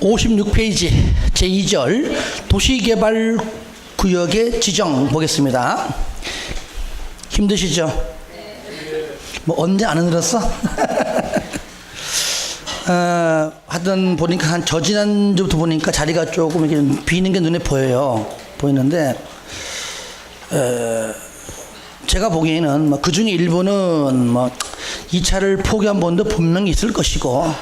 56페이지 제2절 도시개발구역의 지정 보겠습니다. 힘드시죠? 뭐 언제 안 힘들었어? 하여튼 보니까 한 저지난주부터 보니까 자리가 조금 이렇게 비는 게 눈에 보이는데 제가 보기에는 뭐 그중에 일부는 뭐 2차를 포기한 분도 분명히 있을 것이고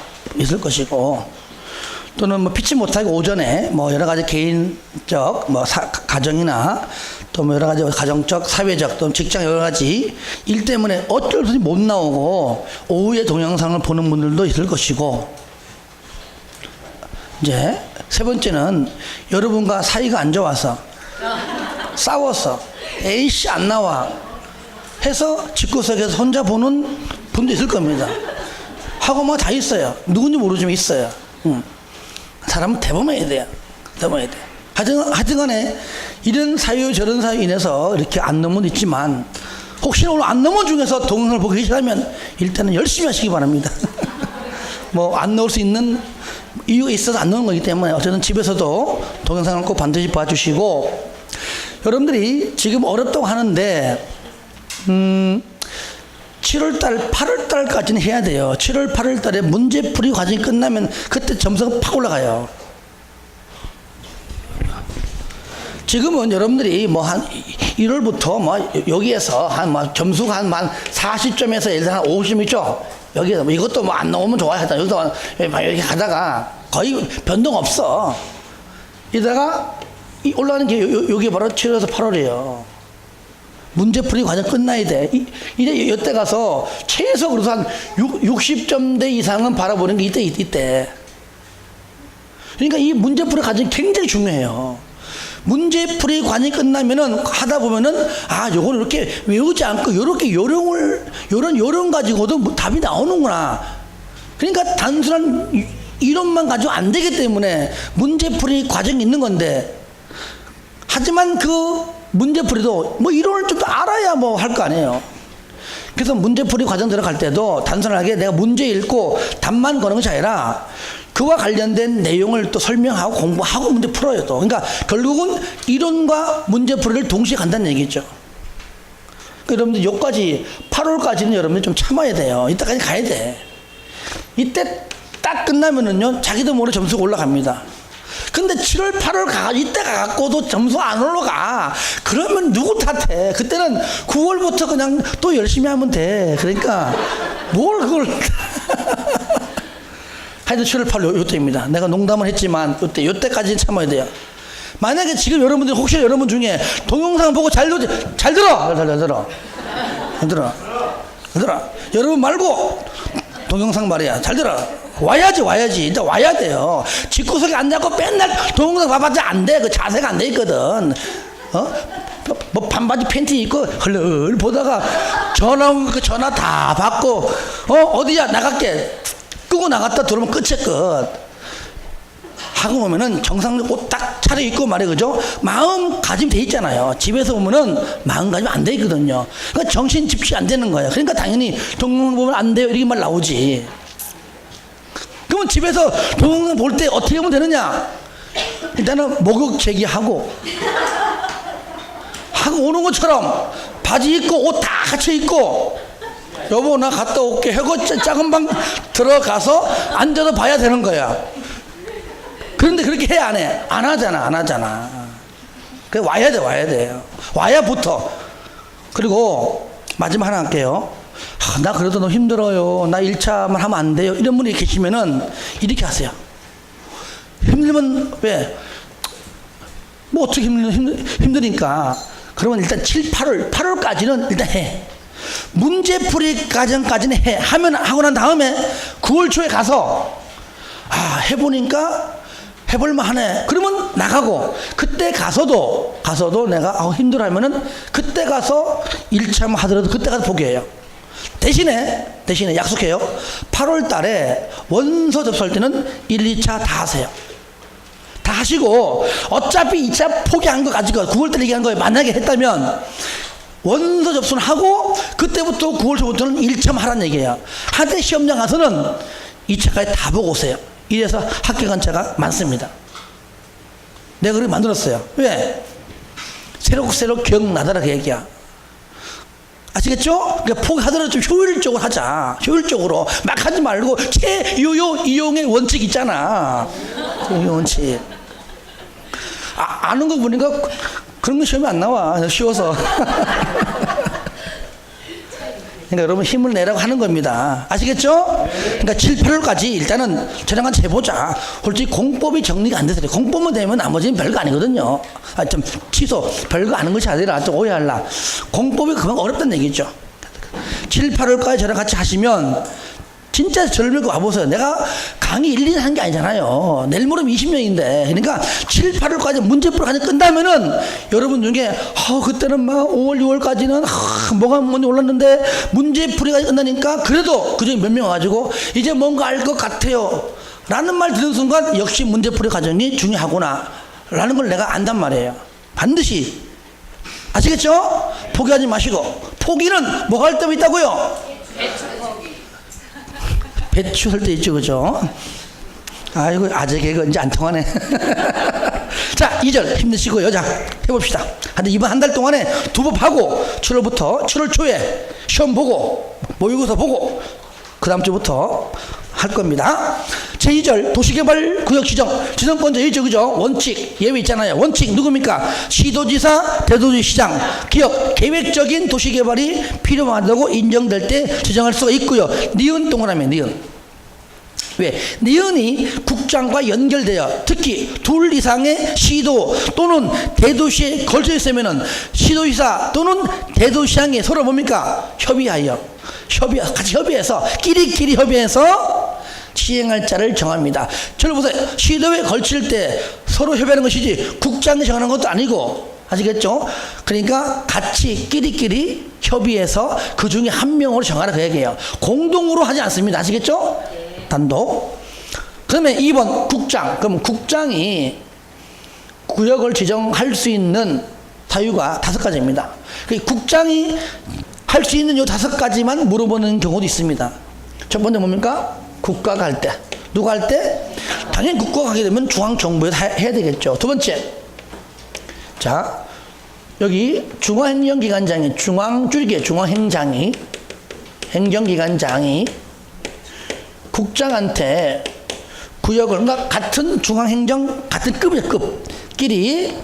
또는 뭐 피치 못하게 오전에 뭐 여러 가지 개인적 뭐 가정이나 또 뭐 여러 가지 가정적 사회적 또 직장 여러 가지 일 때문에 어쩔 수 없이 못 나오고 오후에 동영상을 보는 분들도 있을 것이고, 이제 세 번째는 여러분과 사이가 안 좋아서 싸웠어 에이씨 안 나와 해서 집구석에서 혼자 보는 분도 있을 겁니다. 하고 뭐 다 있어요. 누군지 모르지만 있어요. 사람은 대범해야 돼요. 하여튼간에 이런 사유 저런 사유 인해서 이렇게 안 넘어도 있지만, 혹시나 오늘 안 넘어 중에서 동영상을 보기 계시다면 일단은 열심히 하시기 바랍니다. 뭐 안 넣을 수 있는 이유가 있어서 안 넣는 거기 때문에 어쨌든 집에서도 동영상을 꼭 반드시 봐주시고, 여러분들이 지금 어렵다고 하는데 7월달 8월달까지는 해야 돼요. 7월 8월달에 문제풀이 과정이 끝나면 그때 점수가 팍 올라가요. 지금은 여러분들이 뭐 한 1월부터 뭐 여기에서 한 뭐 점수가 한 40점에서 예를 들어 한 50점 있죠. 여기에서 뭐 이것도 뭐 안 나오면 좋아요. 여기서 이렇게 가다가 거의 변동 없어. 이러다가 올라가는 게 여기 바로 7월에서 8월이에요. 문제풀이 과정 끝나야 돼. 이제 이때 가서 최소 그래서 한 60점대 이상은 바라보는 게 이때. 그러니까 이 문제풀이 과정이 굉장히 중요해요. 문제풀이 과정이 끝나면은 하다 보면은 요건 이렇게 외우지 않고 요런 가지고도 답이 나오는구나. 그러니까 단순한 이론만 가지고 안 되기 때문에 문제풀이 과정이 있는 건데, 하지만 그 문제풀이도 뭐 이론을 좀 알아야 뭐 할 거 아니에요. 그래서 문제풀이 과정 들어갈 때도 단순하게 내가 문제 읽고 답만 거는 것이 아니라 그와 관련된 내용을 또 설명하고 공부하고 문제 풀어요 또. 그러니까 결국은 이론과 문제풀이를 동시에 간다는 얘기죠. 그러니까 여러분들 여기까지 8월까지는 여러분들 좀 참아야 돼요. 이때까지 가야 돼. 이때 딱 끝나면은요 자기도 모르게 점수가 올라갑니다. 근데 7월 8월 이때 가갖고도 점수 안 올라가. 그러면 누구 탓해? 그때는 9월부터 그냥 또 열심히 하면 돼. 그러니까 뭘 그걸 하여튼 7월 8월 요때입니다. 내가 농담을 했지만 요때까지는 참아야 돼요. 만약에 지금 여러분들 혹시 여러분 중에 동영상 보고 잘 들어. 여러분 말고 동영상 말이야. 잘 들어. 와야지. 일단 와야 돼요. 집구석에 앉아서 맨날 동영상 봐봤자 안 돼. 그 자세가 안 돼 있거든. 뭐 반바지 팬티 입고 흘러 보다가 전화 온 거 전화 다 받고 어디야 나갈게 끄고 나갔다 들어오면 끝이야 끝. 하고 보면은 정상적으로 옷 딱 차려입고 말이야, 그죠? 마음가짐 돼 있잖아요. 집에서 보면은 마음가짐 안 돼 있거든요. 그러니까 정신 집중이 안 되는 거예요. 그러니까 당연히 동영상 보면 안 돼요 이렇게 말 나오지. 그러면 집에서 동영상 볼 때 어떻게 하면 되느냐? 일단은 목욕 제기하고 오는 것처럼 바지 입고 옷 다 갖춰 입고, 여보 나 갔다 올게 하고 작은 방 들어가서 앉아서 봐야 되는 거야. 그런데 그렇게 해 안 해? 안 하잖아. 그래 와야 돼요. 와야부터. 그리고 마지막 하나 할게요. 나 그래도 너무 힘들어요. 나 1차만 하면 안 돼요. 이런 분이 계시면은 이렇게 하세요. 힘들면 왜? 뭐 어떻게 힘드니까. 그러면 일단 7, 8월까지는 일단 해. 문제풀이 과정까지는 해. 하고 난 다음에 9월 초에 가서 해보니까 해볼만 하네. 그러면 나가고, 그때 가서도 내가 힘들어하면은 그때 가서 1차만 하더라도 그때 가서 포기해요. 대신에 약속해요. 8월 달에 원서 접수할 때는 1, 2차 다 하세요. 다 하시고, 어차피 2차 포기한 거 가지고 9월 달에 얘기한 거에 만약에 했다면 원서 접수는 하고 그때부터 9월 초부터는 1차만 하라는 얘기예요. 한때 시험장 가서는 2차까지 다 보고 오세요. 이래서 합격한 자가 많습니다. 내가 그렇게 만들었어요. 왜? 새록새록 기억나더라 그 얘기야. 아시겠죠? 그러니까 포기하더라도 좀 효율적으로 하자. 효율적으로 막 하지 말고 최유효 이용의 원칙 있잖아. 이 원칙. 아는 거 보니까 그런 거 시험에 안 나와. 쉬워서. 그러니까 여러분 힘을 내라고 하는 겁니다. 아시겠죠? 그러니까 7, 8월까지 일단은 저랑 같이 해보자. 솔직히 공법이 정리가 안 돼서 그래. 공법만 되면 나머지는 별거 아니거든요. 좀 취소. 별거 아는 것이 아니라 좀 오해할라. 공법이 그만 어렵다는 얘기죠. 7, 8월까지 저랑 같이 하시면 진짜 저를 믿고 와보세요. 내가 강의 1, 2년 한 게 아니잖아요. 내일 모레면 20년인데. 그러니까 7, 8월까지 문제풀이 가지 끝나면은 여러분 중에 그때는 막 5월, 6월까지는 뭐가 먼저 올랐는데 문제풀이가 끝나니까 그래도 그중에 몇 명 와가지고 이제 뭔가 알 것 같아요. 라는 말 듣는 순간 역시 문제풀이 과정이 중요하구나. 라는 걸 내가 안단 말이에요. 반드시. 아시겠죠? 포기하지 마시고. 포기는 뭐 할 때도 있다고요? 배추할 때 있죠, 그죠? 아이고, 아재 개그 이제 안 통하네. 자, 2절 힘내시고요. 자, 해봅시다. 근데 이번 한 달 동안에 2번 하고 7월부터 7월 초에 시험 보고 모의고사 보고 그 다음 주부터 할 겁니다. 제2절 도시개발 구역 지정권자 있죠, 그죠? 원칙 예외 있잖아요. 원칙 누굽니까? 시도지사, 대도시장, 기업, 계획적인 도시개발이 필요하다고 인정될 때 지정할 수가 있고요. 니은 동그라미 니은. 왜? 니은이 국장과 연결되어 특히 둘 이상의 시도 또는 대도시에 걸쳐 있으면은 시도지사 또는 대도시장이 서로 뭡니까? 같이 협의해서 끼리끼리 협의해서 시행할 자를 정합니다. 저를 보세요. 시도에 걸칠 때 서로 협의하는 것이지 국장이 정하는 것도 아니고. 아시겠죠? 그러니까 같이 끼리끼리 협의해서 그 중에 한 명으로 정하라 그 얘기예요. 공동으로 하지 않습니다. 아시겠죠? 단독. 그러면 2번 국장. 그럼 국장이 구역을 지정할 수 있는 사유가 5가지입니다. 국장이 할 수 있는 요 5가지만 물어보는 경우도 있습니다. 첫 번째 뭡니까? 국가가 할 때. 누가 할 때? 당연히 국가가 하게 되면 중앙정부에서 해야 되겠죠. 두 번째. 자, 여기 중앙행정기관장이, 중앙행장이, 행정기관장이 국장한테 구역을, 그러니까 같은 중앙행정, 같은 급끼리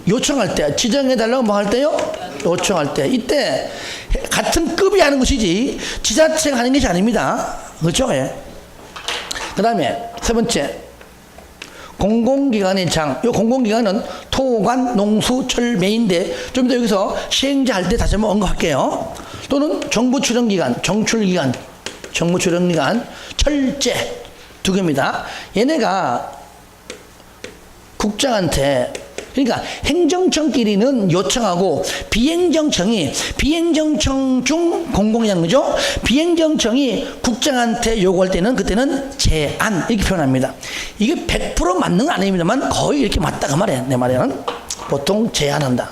요청할 때, 지정해달라고 뭐 할 때요? 요청할 때. 이때 같은 급이 하는 것이지 지자체가 하는 것이 아닙니다. 그렇죠? 예. 그 다음에 세 번째. 공공기관의 장. 이 공공기관은 토관, 농수, 철매인데 좀 더 여기서 시행자 할 때 다시 한번 언급할게요. 또는 정부출연기관, 정출기관, 철제 2개입니다. 얘네가 국장한테 그러니까 행정청끼리는 요청하고 비행정청 중 공공기관 그죠? 비행정청이 국장한테 요구할 때는 그때는 제안 이렇게 표현합니다. 이게 100% 맞는 건 아닙니다만 거의 이렇게 맞다 그 말이에요. 내 말에는 보통 제안한다.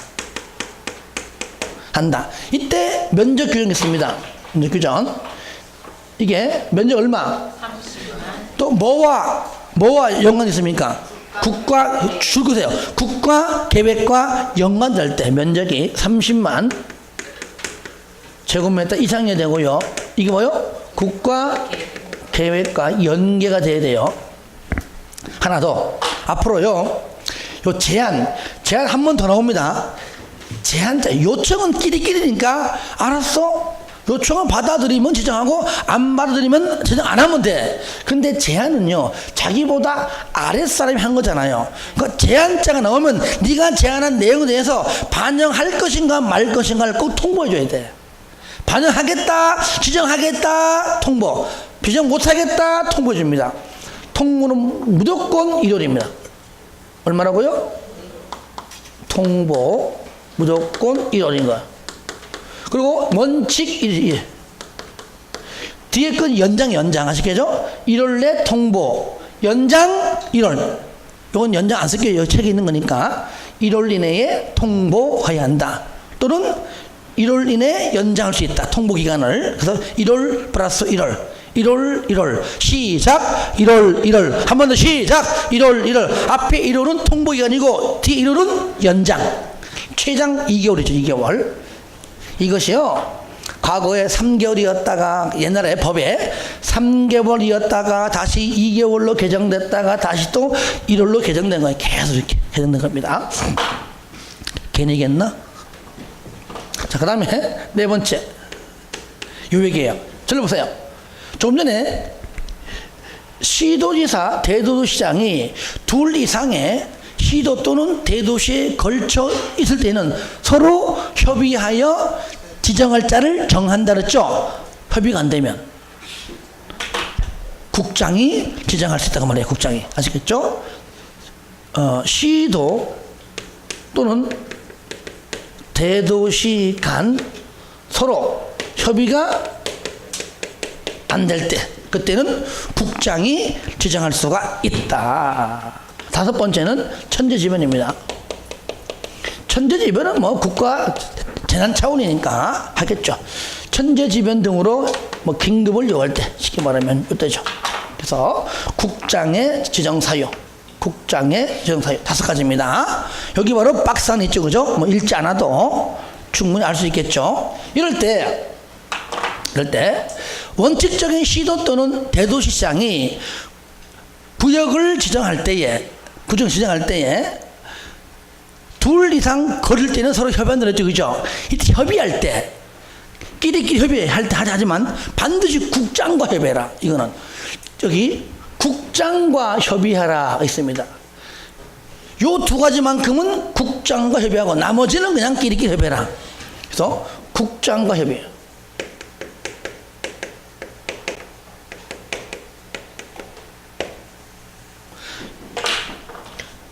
이때 면적 규정이 있습니다. 면적 규정. 이게 면적 얼마? 30만. 또 뭐와 연관이 있습니까? 줄거세요. 국가 계획과 연관될 때 면적이 30만 제곱미터 이상이 되고요. 이게 뭐요? 국가 계획과 연계가 돼야 돼요. 하나 더. 앞으로요. 요 제한 한 번 더 나옵니다. 제한자 요청은 끼리끼리니까 알았어. 요청을 받아들이면 지정하고 안 받아들이면 지정 안 하면 돼. 근데 제안은요 자기보다 아랫사람이 한 거잖아요. 그러니까 제안자가 나오면 네가 제안한 내용에 대해서 반영할 것인가 말 것인가를 꼭 통보해 줘야 돼. 반영하겠다, 지정하겠다, 통보. 지정 못하겠다, 통보해 줍니다. 통보는 무조건 1월입니다. 얼마라고요? 통보 무조건 1월인 거야. 그리고 원칙 1일. 뒤에 건 연장 아시겠죠? 1월 내 통보. 연장 1월. 이건 연장 안 쓸게요. 여기 책에 있는 거니까. 1월 이내에 통보해야 한다. 또는 1월 이내에 연장할 수 있다. 통보 기간을. 그래서 1월 플러스 1월. 1월 시작 1월 한 번 더 시작 1월 앞에 1월은 통보기간이고 뒤에 1월은 연장 최장 2개월이죠. 2개월. 이것이요 과거에 3개월이었다가 옛날에 법에 3개월이었다가 다시 2개월로 개정됐다가 다시 또 1월로 개정된 거예요. 계속 이렇게 개정된 겁니다. 괜히겠나? 자, 그 다음에 네 번째 요 얘기예요. 들어보세요. 조금 전에 시도지사 대도시장이 둘 이상의 시도 또는 대도시에 걸쳐 있을 때는 서로 협의하여 지정할 자를 정한다 그랬죠. 협의가 안 되면 국장이 지정할 수 있다고 말해요. 국장이. 아시겠죠? 시도 또는 대도시 간 서로 협의가 안 될 때 그때는 국장이 지정할 수가 있다. 다섯 번째는 천재지변입니다. 천재지변은 뭐 국가 재난 차원이니까 하겠죠. 천재지변 등으로 뭐 긴급을 요할 때 쉽게 말하면 이때죠. 그래서 국장의 지정사유, 다섯 가지입니다. 여기 바로 박스 안에 있죠, 그죠? 뭐 읽지 않아도 충분히 알 수 있겠죠. 이럴 때 원칙적인 시도 또는 대도시장이 구역을 지정할 때에 둘 이상 거릴 때는 서로 협의한다고 했죠, 그죠? 이때 협의할 때 끼리끼리 협의할 때 하지만 반드시 국장과 협의해라. 이거는 여기 국장과 협의하라 있습니다. 요 두 가지만큼은 국장과 협의하고 나머지는 그냥 끼리끼리 협의해라. 그래서 국장과 협의.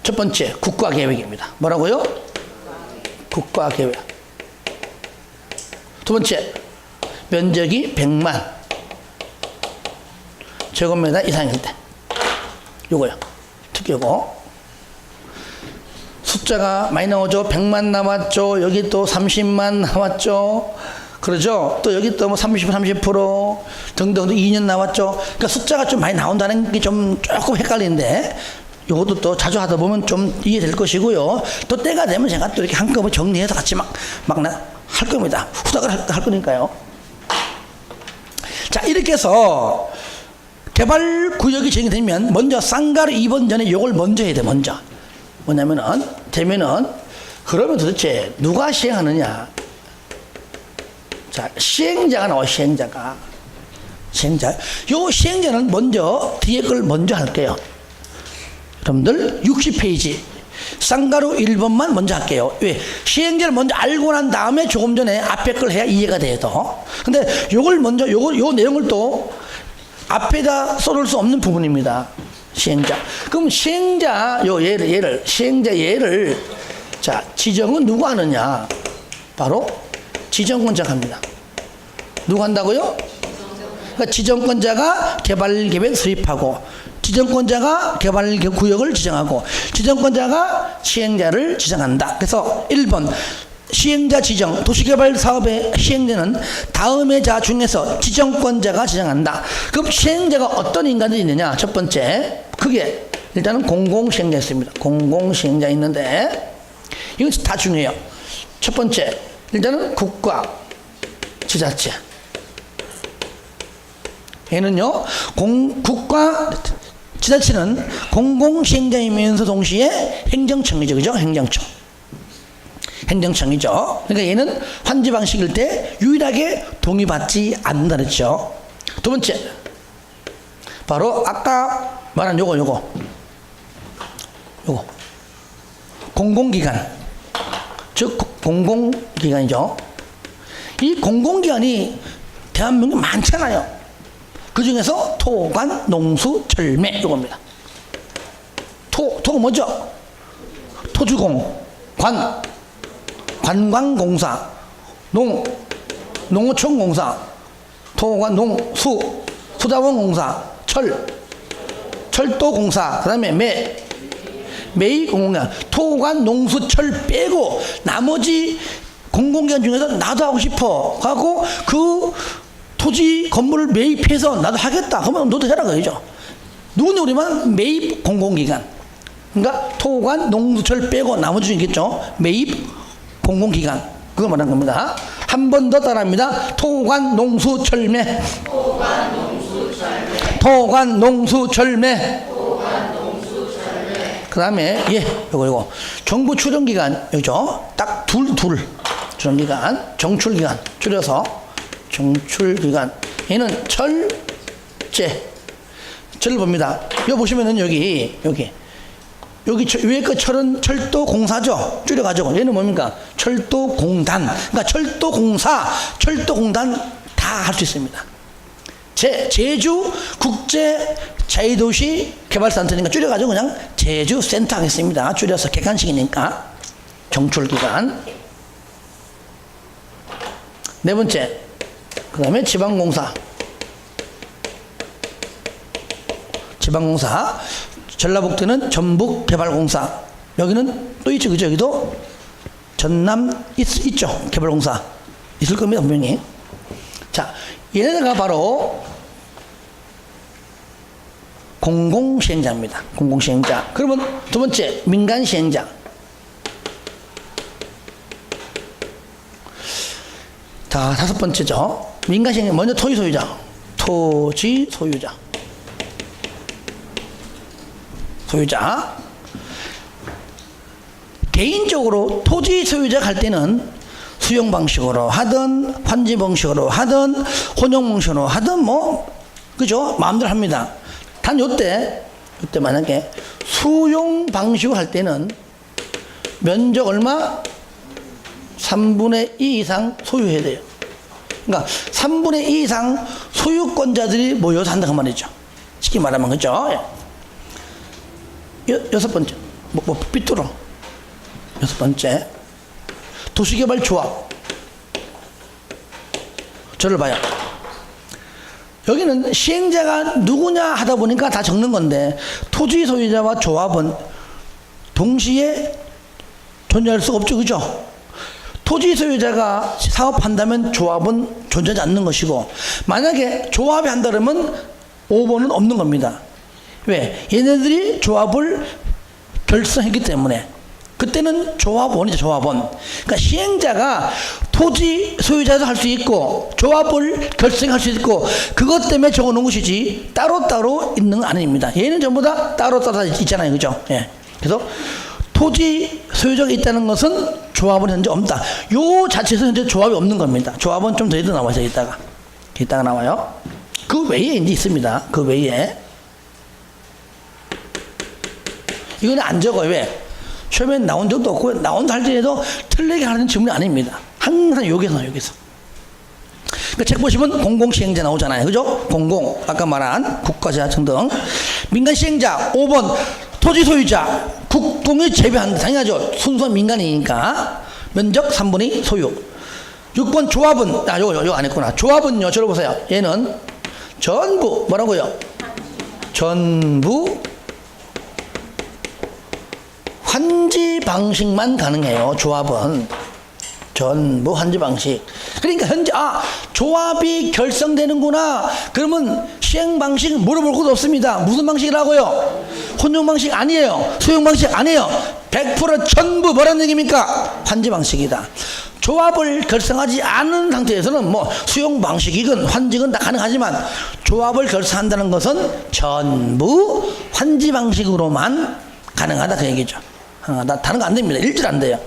첫 번째 국가계획입니다. 뭐라고요? 국가계획. 두 번째 면적이 100만 제곱미터 이상일 때 요거요. 특이고 숫자가 많이 나오죠. 100만 나왔죠. 여기 또 30만 나왔죠. 그러죠. 또 여기 또 뭐 30% 등등 2년 나왔죠. 그러니까 숫자가 좀 많이 나온다는 게 좀 조금 헷갈리는데 요것도 또 자주 하다 보면 좀 이해될 것이고요. 또 때가 되면 제가 또 이렇게 한꺼번에 정리해서 같이 막 할 겁니다. 후닥을 할 거니까요. 자, 이렇게 해서 개발구역이 정해되면 먼저 쌍가루 2번 전에 요걸 먼저 해야 돼. 먼저 뭐냐면은 그러면 도대체 누가 시행하느냐. 자, 시행자가 나와. 시행자 요 시행자는 먼저 뒤에 걸 먼저 할게요. 여러분들 60페이지 쌍가루 1번만 먼저 할게요. 왜? 시행자를 먼저 알고 난 다음에 조금 전에 앞에 걸 해야 이해가 돼요. 근데 요걸 먼저 요 내용을 또 앞에다 써놓을 수 없는 부분입니다. 시행자. 그럼 시행자 시행자 예를 자, 지정은 누가 하느냐? 바로 지정권자가 합니다. 누가 한다고요? 그러니까 지정권자가 개발계획 수립하고 지정권자가 개발구역을 지정하고 지정권자가 시행자를 지정한다. 그래서 1번 시행자 지정 도시개발사업의 시행자는 다음의 자 중에서 지정권자가 지정한다. 그럼 시행자가 어떤 인간들이 있느냐. 첫 번째 그게 일단은 공공시행자 있습니다. 공공시행자 있는데 이건 다 중요해요. 첫 번째 일단은 국가 지자체 얘는요 국가 지자체는 공공시행자이면서 동시에 행정청이죠. 그죠? 행정청이죠. 그러니까 얘는 환지 방식일 때 유일하게 동의받지 않는다 그랬죠. 두 번째 바로 아까 말한 요거 공공기관 즉 공공기관이죠. 이 공공기관이 대한민국에 많잖아요. 그 중에서 토관, 농수, 철매 이겁니다. 토가 뭐죠? 토주공, 관광공사, 농어촌공사, 토관, 농수, 수자원공사, 철도공사, 그 다음에 매입공공기관, 토관, 농수, 철 빼고 나머지 공공기관 중에서 나도 하고 싶어 하고 그 토지 건물을 매입해서 나도 하겠다. 그러면 너도 해라 그러죠. 누구냐 우리만 매입 공공기관. 그러니까 토관, 농수철 빼고 나머지 있겠죠. 매입 공공기관. 그걸 말하는 겁니다. 한 번 더 따라합니다. 토관, 농수철매. 토관, 농수철매. 토관, 농수철매. 토관, 농수철매. 그 다음에 요거 정부 출연기관 여기죠. 딱 둘 출연기관, 정출기관 줄여서 정출기관. 얘는 철제. 철을 봅니다. 여기 보시면은 여기 위에 거 철은 철도공사죠. 줄여가지고 얘는 뭡니까? 철도공단. 그러니까 철도공사, 철도공단 다 할 수 있습니다. 제주 국제 자유도시 개발센터니까 줄여가지고 그냥 제주센터 하겠습니다. 줄여서 객관식이니까. 정출기관. 네 번째, 그 다음에 지방공사. 지방공사. 전라북도는 전북개발공사. 여기는 또 있죠, 그죠? 여기도 전남 있죠, 개발공사 있을 겁니다, 분명히. 자, 얘네가 바로 공공시행자입니다. 공공시행자. 그러면 두 번째, 민간시행자. 자, 다섯 번째죠. 민간시행자. 먼저 토지 소유자. 토지 소유자. 소유자. 개인적으로 토지 소유자 할 때는 수용 방식으로 하든 환지 방식으로 하든 혼용 방식으로 하든 그죠? 마음대로 합니다. 단 요때 만약에 수용 방식으로 할 때는 면적 얼마? 3분의 2 이상 소유해야 돼요. 그러니까 3분의 2 이상 소유권자들이 모여서 한다 그 말이죠. 쉽게 말하면 그죠? 여섯 번째, 삐뚤어. 여섯 번째, 도시개발조합. 저를 봐요. 여기는 시행자가 누구냐 하다 보니까 다 적는 건데, 토지 소유자와 조합은 동시에 존재할 수가 없죠, 그죠? 토지 소유자가 사업한다면 조합은 존재하지 않는 것이고, 만약에 조합이 한다 그러면 5번은 없는 겁니다. 왜? 얘네들이 조합을 결성했기 때문에. 그때는 조합원이죠, 조합원. 그러니까 시행자가 토지 소유자도 할 수 있고 조합을 결성할 수 있고 그것 때문에 적어놓은 것이지 따로따로 있는 건 아닙니다. 얘는 전부 다 따로따로 있잖아요, 그죠? 예. 그래서 토지 소유자가 있다는 것은 조합은 현재 없다. 요 자체에서 현재 조합이 없는 겁니다. 조합은 좀 더 나와서 이따가 나와요. 그 외에 이제 있습니다. 그 외에. 이거는 안 적어요. 왜? 처음엔 나온 적도 없고 나온다 할지라도 틀리게 하는 질문이 아닙니다. 항상 여기서. 그러니까 책 보시면 공공시행자 나오잖아요. 그죠? 공공, 아까 말한 국가재하청 등. 민간시행자 5번 토지 소유자 국공이 재배한다. 당연하죠. 순수한 민간이니까. 면적 3분의 2 소유. 6번 조합은 요거 안 했구나. 조합은요, 저를 보세요. 얘는 전부 뭐라고요? 전부 환지 방식만 가능해요. 조합은 전부 환지 방식. 그러니까 현재 조합이 결성되는구나. 그러면 시행 방식 물어볼 것도 없습니다. 무슨 방식이라고요? 혼용 방식 아니에요. 수용 방식 아니에요. 100% 전부 뭐라는 얘기입니까? 환지 방식이다. 조합을 결성하지 않은 상태에서는 수용 방식이건 환지건 다 가능하지만 조합을 결성한다는 것은 전부 환지 방식으로만 가능하다 그 얘기죠. 다른 거 안 됩니다. 일절 안 돼요.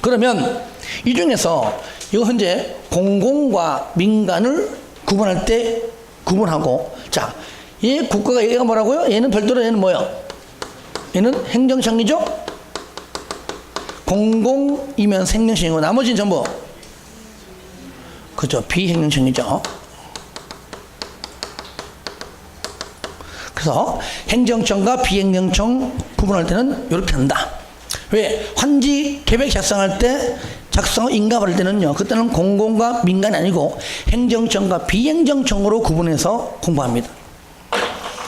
그러면 이 중에서 이거 현재 공공과 민간을 구분할 때 구분하고, 자, 얘 국가가 얘가 뭐라고요? 얘는 별도로 얘는 뭐요? 얘는 행정청이죠? 공공이면 행정청이고 나머지는 전부 그죠? 비행정청이죠. 그래서 행정청과 비행정청 구분할 때는 이렇게 한다. 왜? 환지 계획 작성할 때 인가받을 때는요, 그때는 공공과 민간이 아니고 행정청과 비행정청으로 구분해서 공부합니다.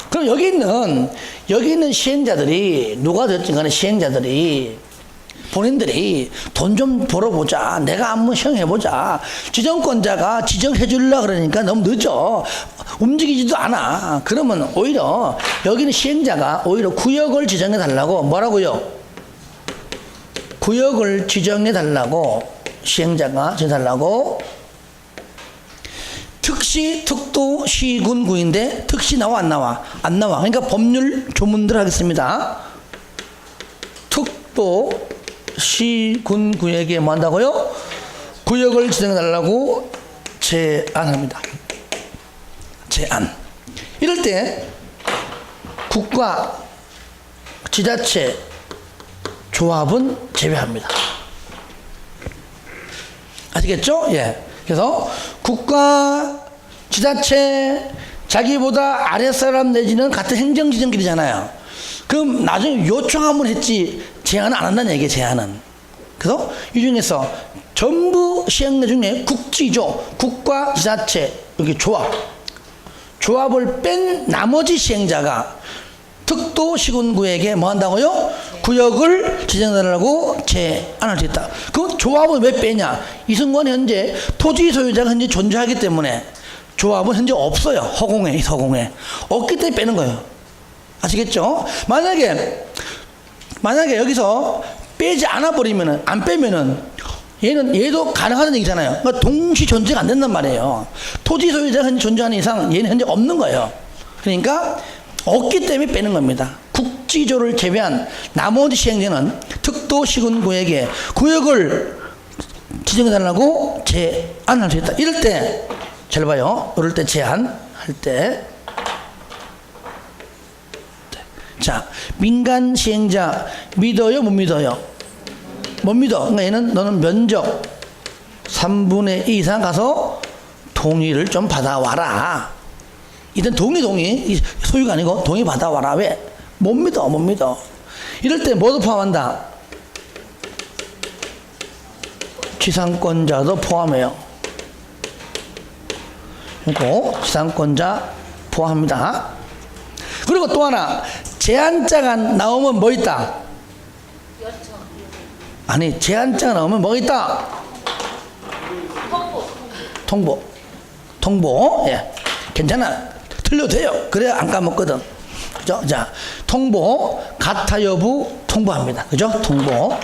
그럼 여기 있는 시행자들이 누가 됐든 간에 시행자들이 본인들이 돈 좀 벌어보자, 내가 한번 시행해보자, 지정권자가 지정해주려 그러니까 너무 늦어, 움직이지도 않아. 그러면 오히려 여기는 시행자가 오히려 구역을 지정해달라고, 뭐라고요? 구역을 지정해달라고, 시행자가 지정해달라고. 특시, 특도, 시, 군, 구인데 특시 나와 안 나와? 안 나와. 그러니까 법률 조문들 하겠습니다. 특도, 시, 군, 구에게 뭐 한다고요? 구역을 지정해달라고 제안합니다. 제안. 이럴 때 국가, 지자체, 조합은 제외합니다. 아시겠죠? 예. 그래서 국가, 지자체, 자기보다 아랫사람 내지는 같은 행정지정끼리잖아요. 그럼 나중에 요청하면 했지 제안은 안 한다는 얘기예요. 제안은. 그래서 이 중에서 전부 시행령 중에 국지조, 국가, 지자체, 여기 조합, 조합을 뺀 나머지 시행자가 특도 시군구에게 뭐 한다고요? 구역을 지정하라고 제안할 수 있다. 그럼 조합은 왜 빼냐? 이 순간 현재 토지 소유자가 현재 존재하기 때문에 조합은 현재 없어요. 허공에, 서공에. 없기 때문에 빼는 거예요. 아시겠죠? 만약에 여기서 빼지 않아 버리면은, 안 빼면은 얘도 가능하다는 얘기잖아요. 그러니까 동시 존재가 안 된단 말이에요. 토지 소유자가 현재 존재하는 이상 얘는 현재 없는 거예요. 그러니까 없기 때문에 빼는 겁니다. 국지조를 제외한 나머지 시행자는 특도 시군구에게 구역을 지정해달라고 제안할 수 있다. 이럴 때, 잘 봐요. 이럴 때 제안할 때. 자, 민간 시행자 믿어요? 못 믿어요? 못 믿어. 그러니까 얘는 너는 면적 3분의 2 이상 가서 동의를 좀 받아와라. 이든 동의 소유가 아니고 동의 받아와라. 왜? 못 믿어. 이럴 때 뭐도 포함한다? 지상권자도 포함해요. 그리고 지상권자 포함합니다. 그리고 또 하나, 제한자가 나오면 뭐 있다? 아니, 제한자가 나오면 뭐 있다? 통보. 예, 괜찮아. 틀려도 돼요. 그래야 안 까먹거든. 그죠? 자, 통보, 가타 여부 통보합니다. 그죠? 통보.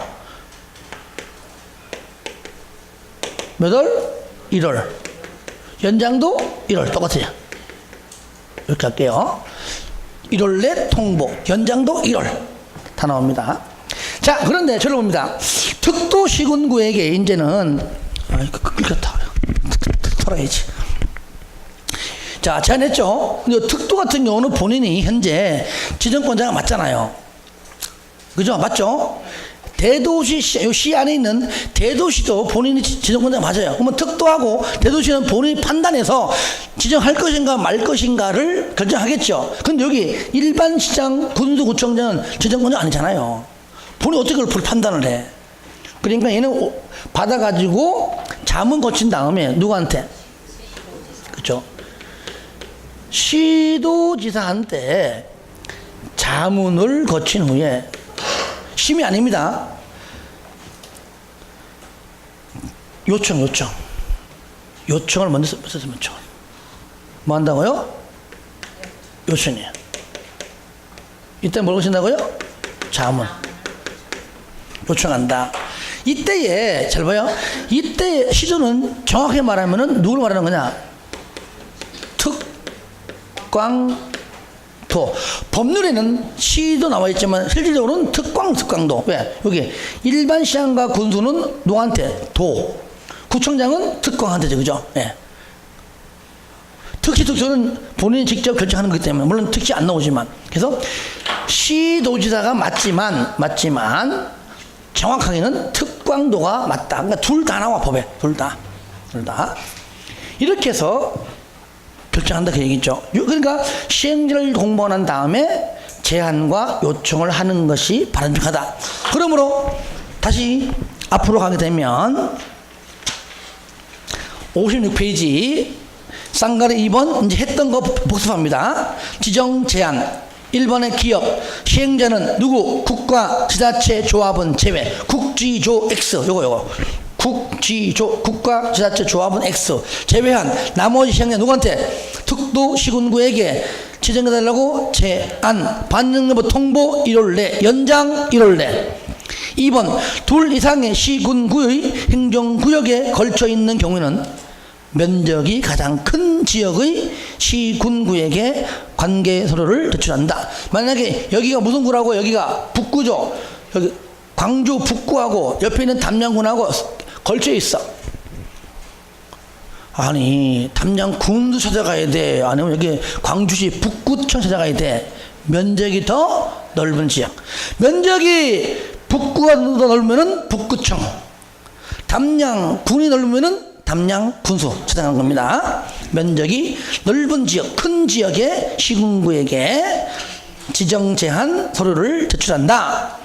몇 월? 1월. 연장도 1월. 똑같아요. 이렇게 할게요. 1월 내 통보. 연장도 1월. 다 나옵니다. 자, 그런데 저를 봅니다. 특도 시군구에게 이제는, 끌렸다. 털어야지. 자, 제안했죠. 근데 특도 같은 경우는 본인이 현재 지정권자가 맞잖아요. 그죠? 맞죠? 대도시, 시 안에 있는 대도시도 본인이 지정권자가 맞아요. 그러면 특도하고 대도시는 본인이 판단해서 지정할 것인가 말 것인가를 결정하겠죠. 근데 여기 일반 시장, 군수구청장은 지정권자가 아니잖아요. 본인이 어떻게 그걸 판단을 해? 그러니까 얘는 받아가지고 자문 거친 다음에 누구한테? 그죠? 시도지사한테 자문을 거친 후에, 심의 아닙니다. 요청을 먼저 썼으면 요청. 뭐 한다고요? 요청이에요. 이때 뭘 거친다고요? 자문. 요청한다. 이때에, 잘 봐요. 이때 시도는 정확히 말하면은 누굴 말하는 거냐? 특광도. 법률에는 시도 나와 있지만 실질적으로는 특광도. 왜? 여기 일반 시장과 군수는 누구한테? 도. 구청장은 특광한테죠. 그죠? 예. 특시는 본인이 직접 결정하는 거기 때문에, 물론 특시 안 나오지만. 그래서 시도지사가 맞지만 정확하게는 특광도가 맞다. 그러니까 둘 다 나와, 법에. 둘 다. 이렇게 해서 결정한다, 그 얘기죠. 그러니까 시행령을 공부한 다음에 제안과 요청을 하는 것이 바람직하다. 그러므로 다시 앞으로 가게 되면 56페이지 쌍가리 2번 이제 했던 거 복습합니다. 지정 제안 1번의 기업 시행자는 누구? 국가 지자체 조합은 제외. 국지조 X 요거 국지조 국가 지자체 조합은 X 제외한 나머지 시행자 누구한테? 특도시군구에게 지정해달라고 제안 받는 것부터 통보 1월 내 연장 1월 내. 2번 둘 이상의 시군구의 행정구역에 걸쳐 있는 경우에는 면적이 가장 큰 지역의 시군구에게 관계서류를 제출한다. 만약에 여기가 무슨 구라고? 여기가 북구죠. 여기 광주 북구하고 옆에 있는 담양군하고 걸쳐 있어. 아니 담양군도 찾아가야 돼. 아니면 여기 광주시 북구청 찾아가야 돼. 면적이 더 넓은 지역. 면적이 북구가 더 넓으면은 북구청, 담양군이 넓으면은 담양군수 찾아간 겁니다. 면적이 넓은 지역, 큰 지역의 시군구에게 지정제한 서류를 제출한다.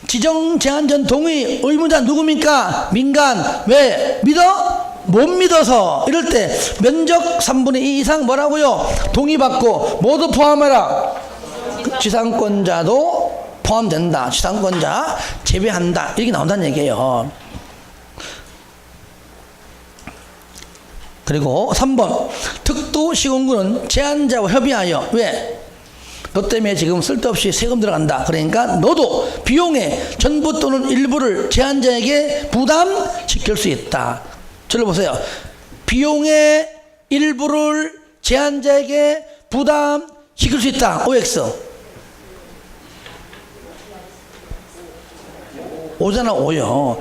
지정제한 전 동의 의무자 누굽니까? 민간. 왜? 믿어? 못 믿어서. 이럴 때 면적 3분의 2 이상 뭐라고요? 동의받고 모두 포함해라. 지상권자도 포함된다. 지상권자 제외한다. 이렇게 나온다는 얘기예요. 그리고 3번 특도시군구는 제한자와 협의하여. 왜? 너 때문에 지금 쓸데없이 세금 들어간다. 그러니까 너도 비용의 전부 또는 일부를 제한자에게 부담시킬 수 있다. 저를 보세요. 비용의 일부를 제한자에게 부담시킬 수 있다. OX. 오잖아. 오요.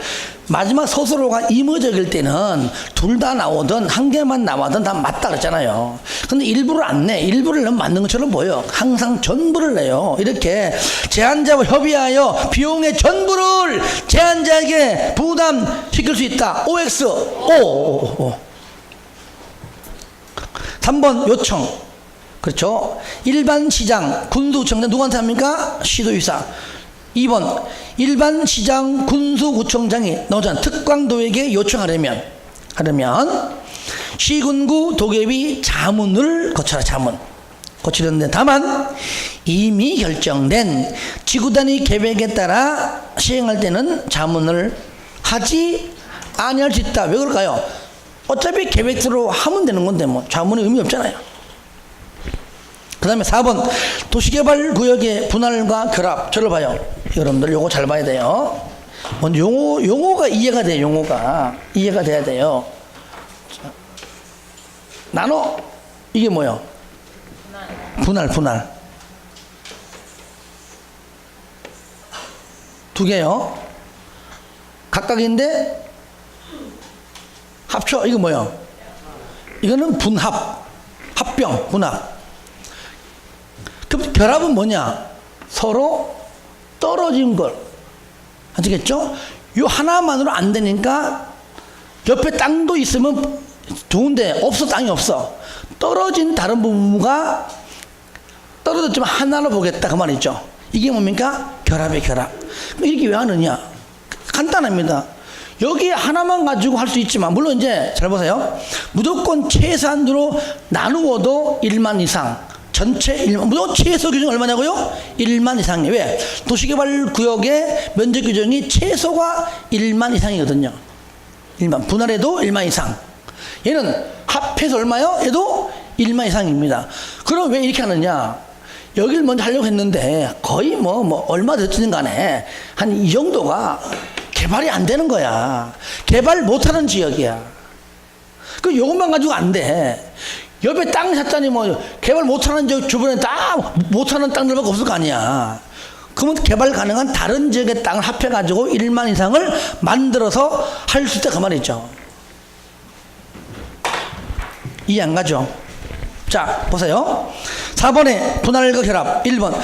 마지막 서술어가 임의적일 때는 둘 다 나오든 한 개만 나와든 다 맞다 그랬잖아요. 근데 일부를 안 내. 일부를 넣으면 맞는 것처럼 보여. 항상 전부를 내요. 이렇게 제한자와 협의하여 비용의 전부를 제한자에게 부담시킬 수 있다. OX. 오. 3번 요청. 그렇죠. 일반 시장 군수구청장 누구한테 합니까? 시도지사. 2번 일반 시장 군수구청장이 나오잖아. 특광도에게 요청하려면 시군구 도계위 자문을 거쳐라. 자문 거치는데 다만 이미 결정된 지구단위 계획에 따라 시행할 때는 자문을 하지 아니할 수 있다. 왜 그럴까요? 어차피 계획대로 하면 되는 건데 뭐 자문이 의미 없잖아요. 그 다음에 4번 도시개발구역의 분할과 결합. 저를 봐요. 여러분들 요거 잘 봐야 돼요. 먼저 용어가 이해가 돼요. 용어가 이해가 돼야 돼요. 자, 나눠. 이게 뭐예요? 분할 두 개요. 각각인데 합쳐. 이거 뭐예요? 이거는 합병 분합. 그럼 결합은 뭐냐? 서로 떨어진 걸. 아시겠죠? 요 하나만으로 안 되니까 옆에 땅도 있으면 좋은데 없어. 땅이 없어. 떨어진 다른 부분과 떨어졌지만 하나로 보겠다 그 말이죠. 이게 뭡니까? 결합의 결합. 이렇게 왜 하느냐? 간단합니다. 여기 하나만 가지고 할 수 있지만 물론 이제 잘 보세요. 무조건 최소한으로 나누어도 1만 이상. 전체 1만, 무조건 최소 규정이 얼마냐고요? 1만 이상이에요. 왜? 도시개발구역의 면적 규정이 최소가 1만 이상이거든요. 1만. 분할해도 1만 이상. 얘는 합해서 얼마요? 얘도 1만 이상입니다. 그럼 왜 이렇게 하느냐? 여길 먼저 하려고 했는데 거의 뭐 얼마 됐든 간에 한 이 정도가 개발이 안 되는 거야. 개발 못하는 지역이야. 그 요것만 가지고 안 돼. 옆에 땅 샀더니 뭐 개발 못하는 지역 주변에 다 못하는 땅들밖에 없을 거 아니야. 그러면 개발 가능한 다른 지역의 땅을 합해가지고 1만 이상을 만들어서 할 수 있다 그 말이죠. 이해 안 가죠? 자 보세요. 4번에 분할과 결합. 1번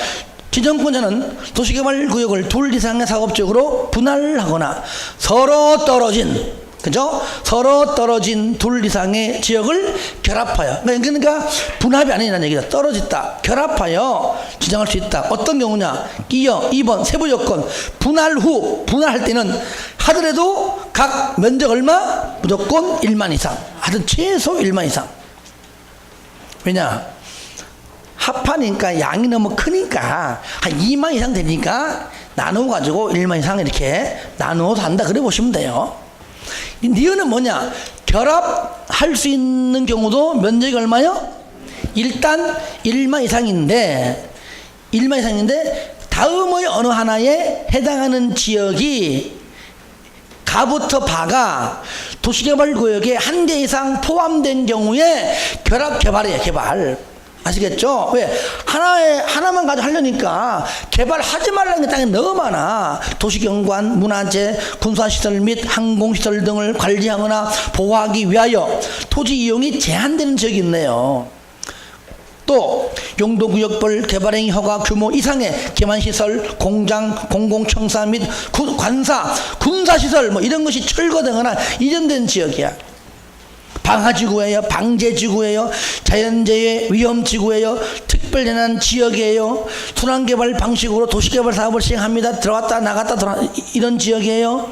지정권자는 도시개발구역을 둘 이상의 사업적으로 분할하거나 서로 떨어진, 그죠? 서로 떨어진 둘 이상의 지역을 결합하여. 그러니까 분합이 아니라는 얘기다. 떨어졌다. 결합하여 지정할 수 있다. 어떤 경우냐? 이어 2번 세부 요건. 분할 후, 분할할 때는 하더라도 각 면적 얼마? 무조건 1만 이상. 하여튼 최소 1만 이상. 왜냐? 합하니까 양이 너무 크니까 한 2만 이상 되니까 나누어가지고 1만 이상 이렇게 나누어서 한다. 그래 보시면 돼요. 이 니은은 뭐냐? 결합할 수 있는 경우도 면적이 얼마요? 일단 1만 이상인데 다음의 어느 하나에 해당하는 지역이 가부터 바가 도시개발구역에 한 개 이상 포함된 경우에 결합개발이에요. 개발. 아시겠죠? 왜? 하나만 가지고 하려니까 개발하지 말라는 게 땅이 너무 많아. 도시경관, 문화재, 군사시설 및 항공시설 등을 관리하거나 보호하기 위하여 토지 이용이 제한되는 지역이 있네요. 또 용도구역별 개발행위 허가 규모 이상의 기반시설, 공장, 공공청사 및 관사, 군사시설 뭐 이런 것이 철거되거나 이전된 지역이야. 방화지구예요, 방제지구예요, 자연재해 위험지구예요, 특별재난 지역이에요, 순환개발 방식으로 도시개발 사업을 시행합니다. 들어갔다 나갔다 이런 지역이에요.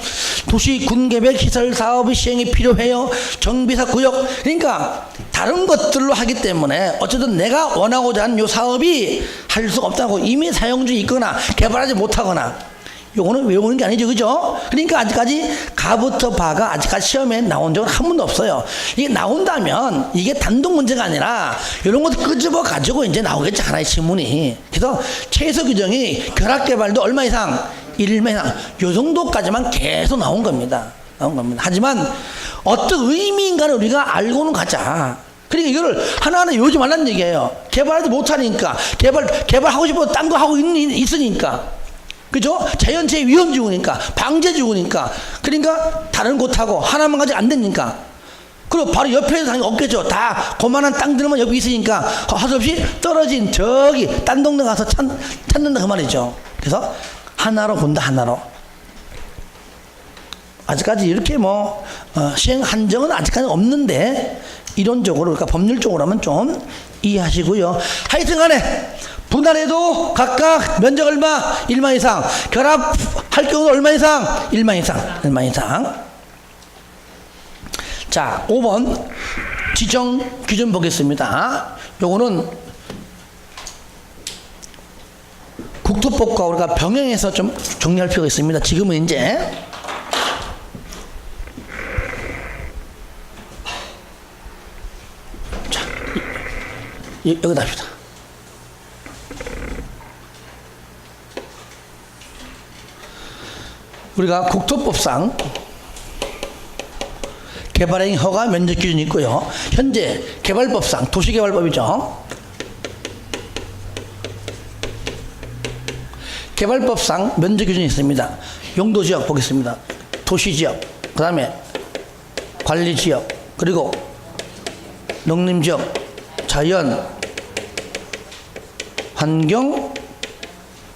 도시 군계획 시설 사업의 시행이 필요해요. 정비사 구역. 그러니까 다른 것들로 하기 때문에 어쨌든 내가 원하고자 하는 요 사업이 할 수가 없다고 이미 사용 중에 있거나 개발하지 못하거나 요거는 외우는 게 아니죠. 그죠? 그러니까 아직까지 가부터 바가 아직까지 시험에 나온 적은 한 번도 없어요. 이게 나온다면 이게 단독 문제가 아니라 이런 것도 끄집어 가지고 이제 나오겠지. 하나의 지문이. 그래서 최소 규정이 결합개발도 얼마 이상? 1만 이상. 요 정도까지만 계속 나온 겁니다. 하지만 어떤 의미인가를 우리가 알고는 가자. 그러니까 이거를 하나하나 외우지 말라는 얘기예요. 개발하지 못하니까. 개발하고 싶어도 딴 거 하고 있으니까. 그죠? 자연재해 위험지구니까, 방제지구니까. 그러니까 다른 곳하고 하나만 가지고 안 되니까. 그리고 바로 옆에서 당연히 없겠죠. 다 그만한 땅들만 여기 있으니까 할 수 없이 떨어진 저기 딴 동네 가서 찾는다 그 말이죠. 그래서 하나로 본다. 하나로. 아직까지 이렇게 시행 한정은 아직까지 없는데 이론적으로 그러니까 법률적으로 하면 좀 이해하시고요. 하여튼 간에 분할해도 각각 면적 얼마? 1만 이상. 결합할 경우 얼마 이상? 1만 이상. 1만 이상. 자, 5번 지정 기준 보겠습니다. 요거는 국토법과 우리가 병행해서 좀 정리할 필요가 있습니다. 지금은 이제 자, 여기다 합시다. 우리가 국토법상 개발행위 허가 면적 기준이 있고요. 현재 개발법상 도시개발법이죠. 개발법상 면적 기준이 있습니다. 용도지역 보겠습니다. 도시지역, 그 다음에 관리지역, 그리고 농림지역, 자연, 환경,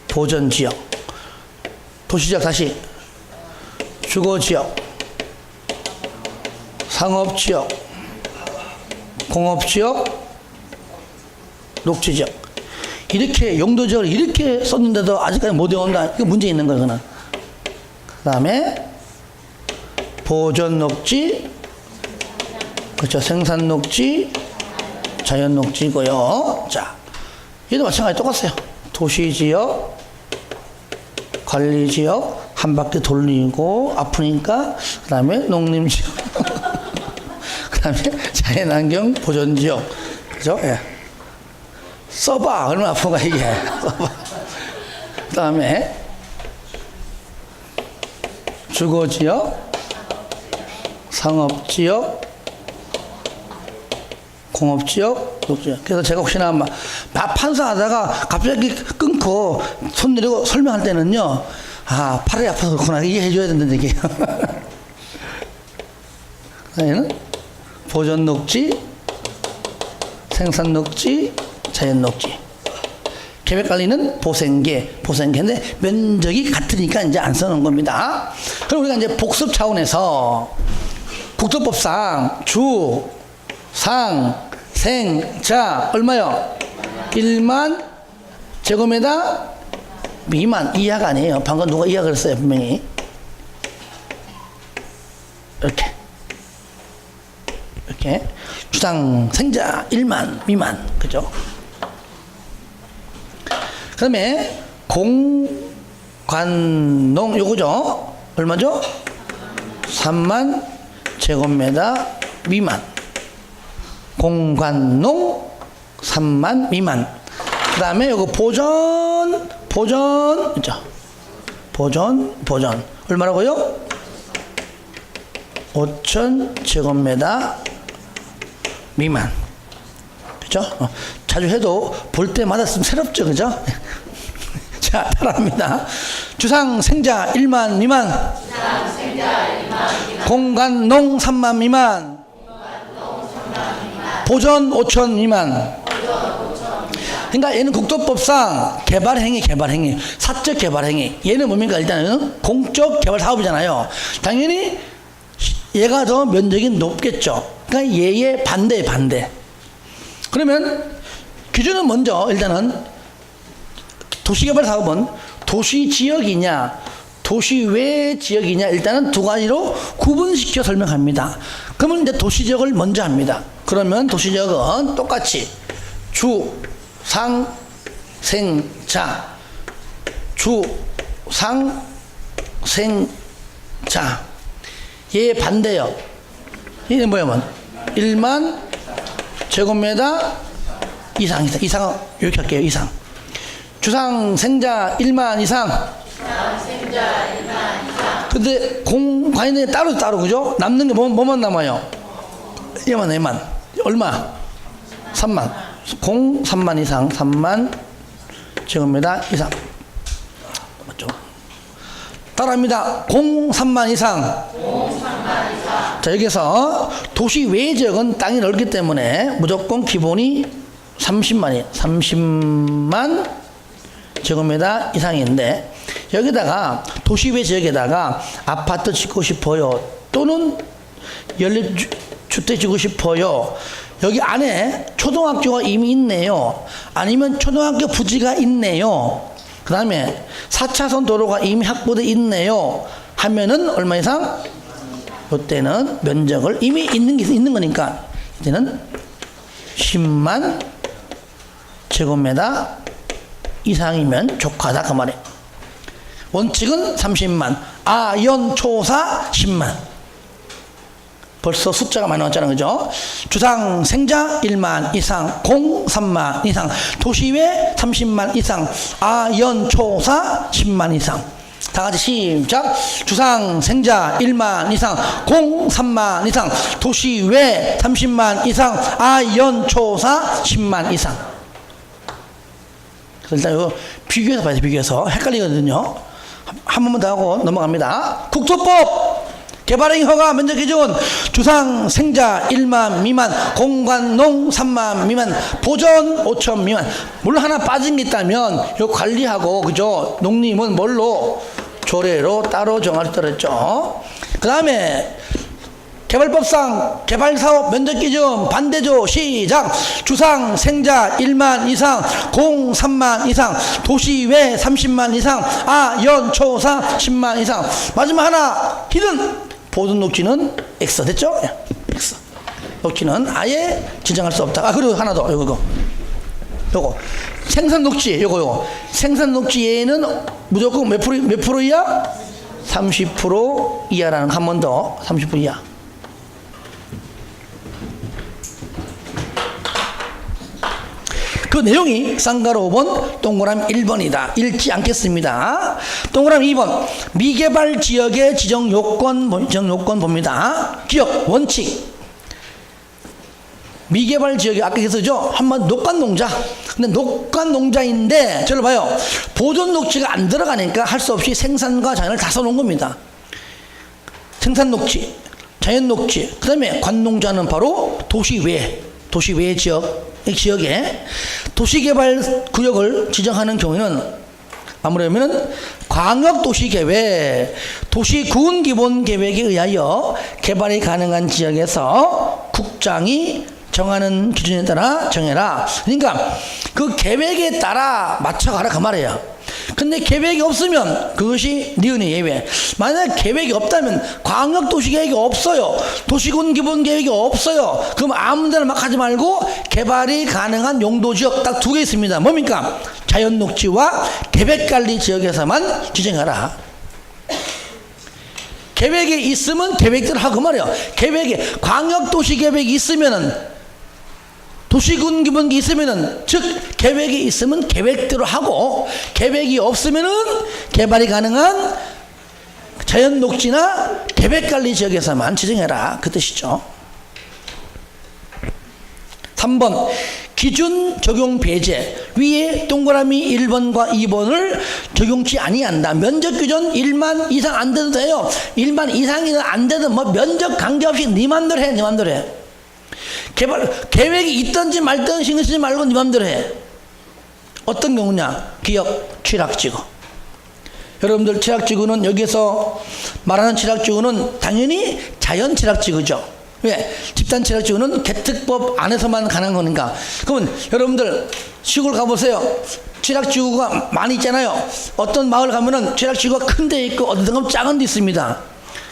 보전지역. 도시지역 다시 주거지역, 상업지역, 공업지역, 녹지지역. 이렇게 용도지역을 이렇게 썼는데도 아직까지 못 외운다. 이거 문제 있는 거예요. 그는. 그 다음에 보전녹지, 그렇죠. 생산녹지, 자연녹지고요. 자, 얘도 마찬가지 똑같아요. 도시지역, 관리지역, 한 바퀴 돌리고 아프니까 그 다음에 농림지역 그 다음에 자연환경 보전지역. 그죠? 예. 써봐. 얼마나 아픈가 이게. 써봐. 그 다음에 주거지역, 상업지역, 공업지역, 녹지역. 그래서 제가 혹시나 판사하다가 갑자기 끊고 손 내리고 설명할 때는요, 아, 팔이 아파서 그렇구나. 이해해줘야 된다는 얘기예요. 그다음에는 보전녹지, 생산녹지, 자연녹지. 계획관리는 보생계인데 면적이 같으니까 이제 안 써놓은 겁니다. 그럼 우리가 이제 복습 차원에서 국토법상 주, 상, 생, 자 얼마요? 1만 제곱미터 미만. 이하가 아니에요. 방금 누가 이하 그랬어요. 분명히. 이렇게 주당 생자 1만 미만. 그죠? 다음에 공관농 요거죠. 얼마죠? 3만 제곱미터 미만. 공관농 3만 미만. 그 다음에 요거 보전 있죠. 보전 얼마라고요? 5천 제곱미터 미만. 그죠? 자주 해도 볼 때마다 좀 새롭죠. 그죠? 자, 따라합니다. 주상 생자 1만 미만. 공관농 3만 미만. 보전 5천 미만. 그러니까 얘는 국토법상 개발행위, 사적 개발행위. 얘는 뭡니까? 일단은 공적 개발 사업이잖아요. 당연히 얘가 더 면적이 높겠죠. 그러니까 얘의 반대. 그러면 기준은 먼저 일단은 도시개발 사업은 도시 지역이냐, 도시 외 지역이냐, 일단은 두 가지로 구분시켜 설명합니다. 그러면 이제 도시 지역을 먼저 합니다. 그러면 도시 지역은 똑같이 주, 상, 생, 자. 주, 상, 생, 자. 얘 반대요. 얘는 뭐냐면 1만 제곱미터 이상은 이렇게 할게요. 이상. 주상 생자 1만 이상. 근데 공관이 따로 그죠? 남는 게 뭐만 남아요? 얘만 얼마? 3만. 공 3만 이상. 3만 제곱미터 이상. 맞죠? 따라합니다. 공 3만 이상. 자, 여기서 도시 외 지역은 땅이 넓기 때문에 무조건 기본이 30만이에요. 30만 제곱미터 이상인데, 여기다가 도시 외 지역에다가 아파트 짓고 싶어요, 또는 연립주택 짓고 싶어요, 여기 안에 초등학교가 이미 있네요, 아니면 초등학교 부지가 있네요, 그 다음에 4차선 도로가 이미 확보되어 있네요 하면은 얼마 이상? 이때는 면적을 이미 있는 거니까 이때는 10만 제곱미터 이상이면 족하다 그 말이에요. 원칙은 30만, 아연초사 10만. 벌써 숫자가 많이 나왔잖아요. 그죠? 주상 생자 1만 이상, 공 3만 이상, 도시외 30만 이상, 아연초사 10만 이상. 다 같이 시작. 주상 생자 1만 이상, 공 3만 이상, 도시외 30만 이상, 아연초사 10만 이상. 일단 이거 비교해서 봐야 돼. 비교해서 헷갈리거든요. 한 번만 더 하고 넘어갑니다. 국토법 개발행위 허가 면적 기준 주상 생자 1만 미만, 공관농 3만 미만, 보전 5천 미만. 물론 하나 빠진 게 있다면 요 관리하고 그죠? 농림은 뭘로? 조례로 따로 정할 수 있죠. 그 다음에 개발법상 개발사업 면적기준 반대조 시작. 주상 생자 1만 이상, 공 3만 이상, 도시외 30만 이상, 아연초사 10만 이상. 마지막 하나 히든 보존 녹지는 X 됐죠? X. 녹지는 아예 지정할 수 없다. 그리고 하나 더 요거 생산 녹지 요거 생산 녹지 얘는 무조건 몇 프로 이하? 30% 이하라는 한 번 더 30% 이하. 그 내용이 쌍가로 5번, 동그라미 1번이다. 읽지 않겠습니다. 동그라미 2번, 미개발 지역의 지정 요건 봅니다. 기억, 원칙. 미개발 지역이 아까 했었죠? 한번 녹간농자. 근데 녹간농자인데, 저를 봐요. 보존 녹지가 안 들어가니까 할 수 없이 생산과 자연을 다 써놓은 겁니다. 생산 녹지, 자연 녹지, 그 다음에 관농자는 바로 도시 외 지역에 도시개발 구역을 지정하는 경우에는 아무래도 광역도시계획, 도시군기본계획에 의하여 개발이 가능한 지역에서 국장이 정하는 기준에 따라 정해라. 그러니까 그 계획에 따라 맞춰가라 그 말이에요. 근데 계획이 없으면 그것이 니은의 예외. 만약 계획이 없다면 광역도시계획이 없어요, 도시군기본계획이 없어요, 그럼 아무 데나 막 하지 말고 개발이 가능한 용도지역 딱 두 개 있습니다. 뭡니까? 자연 녹지와 계획관리 지역에서만 지정하라. 계획에 있으면 계획대로 하고 말이에요. 계획에 광역도시 계획이 있으면은 도시군 기본이 있으면은 즉 계획이 있으면 계획대로 하고 계획이 없으면은 개발이 가능한 자연 녹지나 계획관리 지역에서만 지정해라 그 뜻이죠. 3번 기준 적용 배제 위에 동그라미 1번과 2번을 적용치 아니한다. 면적 규정 1만 이상 안 돼도 돼요. 1만 이상이든 안 되든 뭐 면적 관계없이 네 맘대로 해. 네 맘대로 해. 계획이 있든지 말든 신경 쓰지 말고 네 맘대로 해. 어떤 경우냐? 기업 취락지구. 여러분들 취락지구는 여기서 말하는 취락지구는 당연히 자연 취락지구죠. 왜? 집단 취락지구는 개특법 안에서만 가능한 거니까. 그러면 여러분들 시골 가보세요. 취락지구가 많이 있잖아요. 어떤 마을 가면은 취락지구가 큰 데 있고 어떤 데 작은 데 있습니다.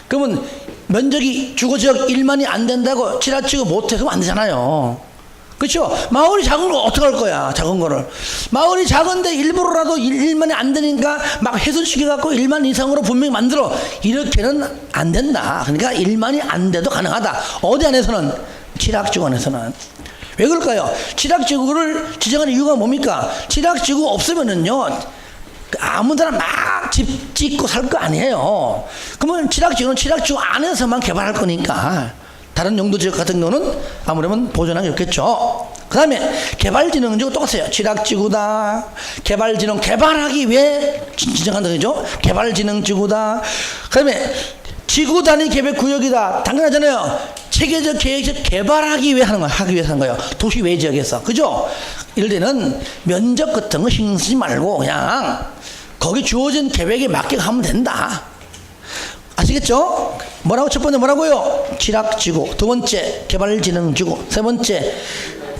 그러면 면적이 주거지역 1만이 안 된다고 취락지구 못해 그러면 안 되잖아요. 그렇죠? 마을이 작은 거 어떡할 거야? 작은 거를 마을이 작은데 일부러라도 1만이 안 되니까 막 훼손시켜갖고 1만 이상으로 분명히 만들어. 이렇게는 안 된다. 그러니까 1만이 안 돼도 가능하다. 어디 안에서는? 취락지구 안에서는. 왜 그럴까요? 취락지구를 지정하는 이유가 뭡니까? 취락지구 없으면은요 아무데나 막 집 짓고 살 거 아니에요. 그러면 취락지구는 취락지구 안에서만 개발할 거니까 다른 용도 지역 같은 경우는 아무래도 보존하기 좋겠죠. 그 다음에 개발진흥지구 똑같아요. 취락지구다. 개발진흥 개발하기 위해 지정한다 그죠? 개발진흥지구다. 그 다음에 지구 단위 계획구역이다. 당연하잖아요. 체계적 계획적 개발하기 위해 하는 거야. 하기 위해서 하는 거예요. 도시 외 지역에서. 그죠? 이럴 때는 면적 같은 거 신경 쓰지 말고 그냥 거기 주어진 계획에 맞게 하면 된다. 아시겠죠? 뭐라고? 첫 번째 뭐라고요? 취락지구. 두 번째 개발진흥지구. 세 번째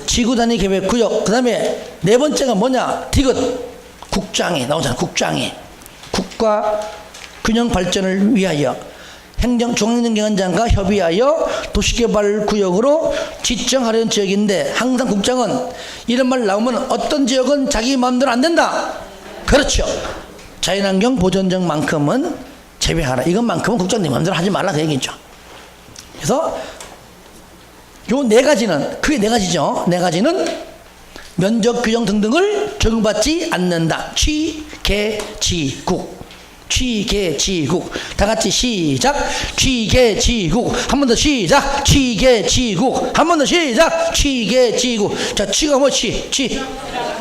지구단위 계획구역. 그 다음에 네 번째가 뭐냐? 디귿. 국장이 나오잖아. 국장이. 국가 균형 발전을 위하여 중앙행정기관장과 협의하여 도시개발구역으로 지정하려는 지역인데 항상 국장은 이런 말 나오면 어떤 지역은 자기 마음대로 안 된다. 그렇죠. 자연환경 보존적만큼은 제외하라. 이것만큼은 국장님 마음대로 하지 말라 그 얘기죠. 그래서 요 네 가지는 크게 네 가지죠. 네 가지는 면적 규정 등등을 적용받지 않는다. 취계지국. 취계지국. 다 같이 시작. 취계지국. 한 번 더 시작. 취계지국. 한 번 더 시작. 취계지국. 자, 취가 뭐 취?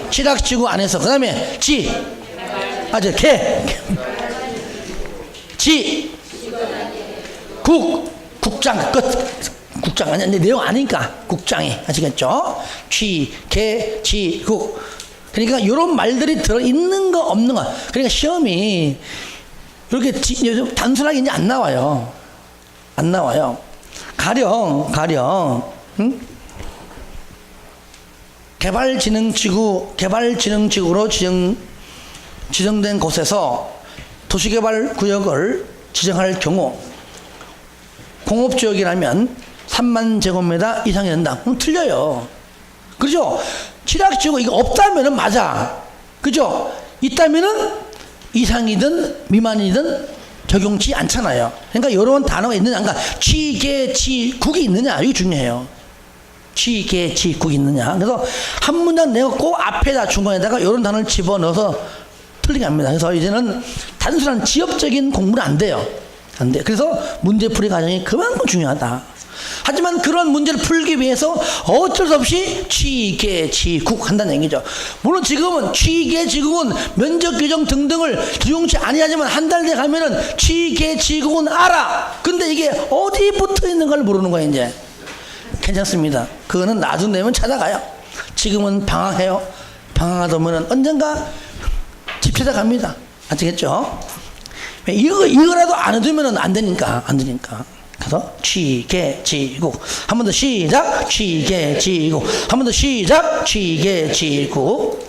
취락지구 안에서. 그 다음에 지. 아주 국장 끝. 국장 아니 내용 아니니까 국장이 아시겠죠? 취계지국. 그러니까 이런 말들이 들어 있는 거 없는 거. 그러니까 시험이 이렇게 단순하게 이제 안 나와요. 안 나와요. 가령 개발진흥지구로 지정된 곳에서 도시개발구역을 지정할 경우 공업지역이라면 3만 제곱미터 이상이 된다. 그럼 틀려요. 그죠? 취락지구 이거 없다면은 맞아. 그죠? 있다면은 이상이든 미만이든 적용치 않잖아요. 그러니까 이런 단어가 있느냐, 그러니까 취계지국이 있느냐, 이게 중요해요. 취계지국이 있느냐. 그래서 한 문장 내가 꼭 앞에다 중간에다가 이런 단어를 집어넣어서 틀리게 합니다. 그래서 이제는 단순한 지역적인 공부는 안 돼요. 안 돼. 그래서 문제풀이 과정이 그만큼 중요하다. 하지만 그런 문제를 풀기 위해서 어쩔 수 없이 취계지국 한다는 얘기죠. 물론 지금은 취계지국은 면적 규정 등등을 적용치 아니하지만 한 달 뒤에 가면은 취계지국은 알아. 근데 이게 어디 붙어 있는 걸 모르는 거예요. 이제 괜찮습니다. 그거는 나중 되면 찾아가요. 지금은 방황해요. 방황하다 보면 언젠가 집 찾아갑니다. 아시겠죠? 이거라도 안 해두면 안 되니까. 그래서 취계지국. 한 번 더 시작. 취계지국. 한 번 더 시작. 취계지국.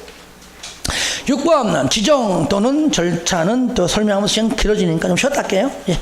6번 지정 또는 절차는 또 설명하면서 시간 길어지니까 좀 쉬었다 할게요. 예.